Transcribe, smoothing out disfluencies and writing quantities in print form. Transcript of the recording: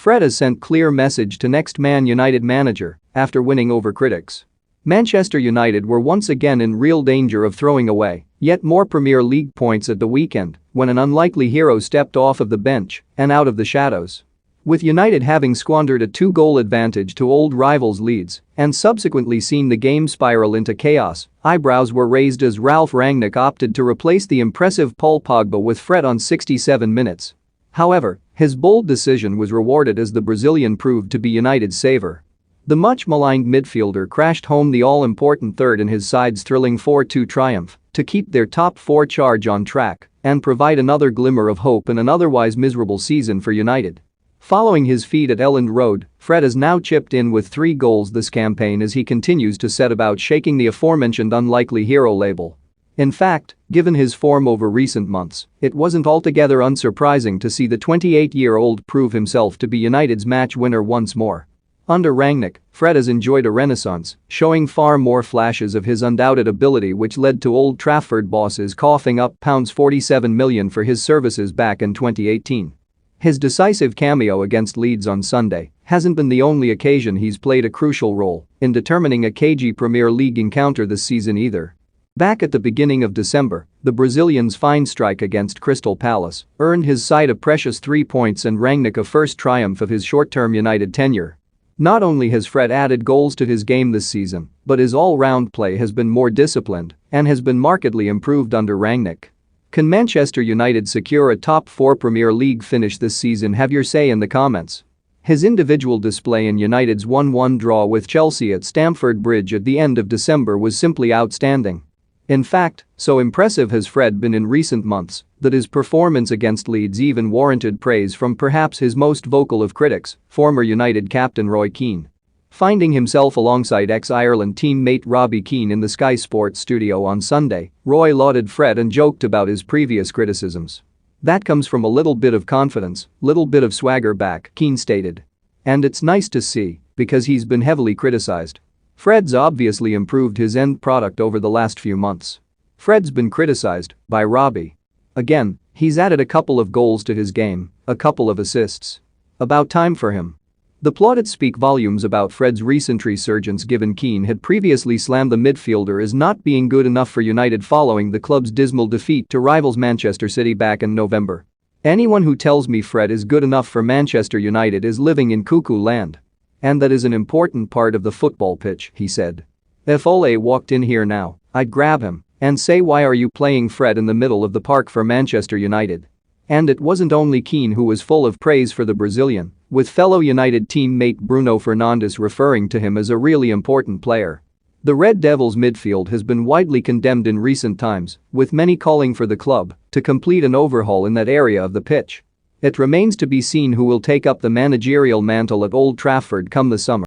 Fred has sent clear message to next Man United manager after winning over critics. Manchester United were once again in real danger of throwing away yet more Premier League points at the weekend when an unlikely hero stepped off of the bench and out of the shadows. With United having squandered a 2-goal advantage to old rivals Leeds and subsequently seen the game spiral into chaos, eyebrows were raised as Ralf Rangnick opted to replace the impressive Paul Pogba with Fred on 67 minutes. However, his bold decision was rewarded as the Brazilian proved to be United's saver. The much-maligned midfielder crashed home the all-important third in his side's thrilling 4-2 triumph to keep their top four charge on track and provide another glimmer of hope in an otherwise miserable season for United. Following his feat at Elland Road, Fred has now chipped in with 3 goals this campaign as he continues to set about shaking the aforementioned unlikely hero label. In fact, given his form over recent months, it wasn't altogether unsurprising to see the 28-year-old prove himself to be United's match winner once more. Under Rangnick, Fred has enjoyed a renaissance, showing far more flashes of his undoubted ability which led to Old Trafford bosses coughing up £47 million for his services back in 2018. His decisive cameo against Leeds on Sunday hasn't been the only occasion he's played a crucial role in determining a cagey Premier League encounter this season either. Back at the beginning of December, the Brazilian's fine strike against Crystal Palace earned his side a precious 3 points and Rangnick a first triumph of his short-term United tenure. Not only has Fred added goals to his game this season, but his all-round play has been more disciplined and has been markedly improved under Rangnick. Can Manchester United secure a top 4 Premier League finish this season? Have your say in the comments. His individual display in United's 1-1 draw with Chelsea at Stamford Bridge at the end of December was simply outstanding. In fact, so impressive has Fred been in recent months that his performance against Leeds even warranted praise from perhaps his most vocal of critics, former United captain Roy Keane. Finding himself alongside ex-Ireland teammate Robbie Keane in the Sky Sports studio on Sunday, Roy lauded Fred and joked about his previous criticisms. "That comes from a little bit of confidence, little bit of swagger back," Keane stated. "And it's nice to see, because he's been heavily criticized. Fred's obviously improved his end product over the last few months. Fred's been criticized by Robbie. Again, he's added a couple of goals to his game, a couple of assists. About time for him." The plaudits speak volumes about Fred's recent resurgence given Keane had previously slammed the midfielder as not being good enough for United following the club's dismal defeat to rivals Manchester City back in November. "Anyone who tells me Fred is good enough for Manchester United is living in cuckoo land. And that is an important part of the football pitch," he said. "If Ole walked in here now, I'd grab him and say, why are you playing Fred in the middle of the park for Manchester United?" And it wasn't only Keane who was full of praise for the Brazilian, with fellow United teammate Bruno Fernandes referring to him as a really important player. The Red Devils' midfield has been widely condemned in recent times, with many calling for the club to complete an overhaul in that area of the pitch. It remains to be seen who will take up the managerial mantle at Old Trafford come the summer.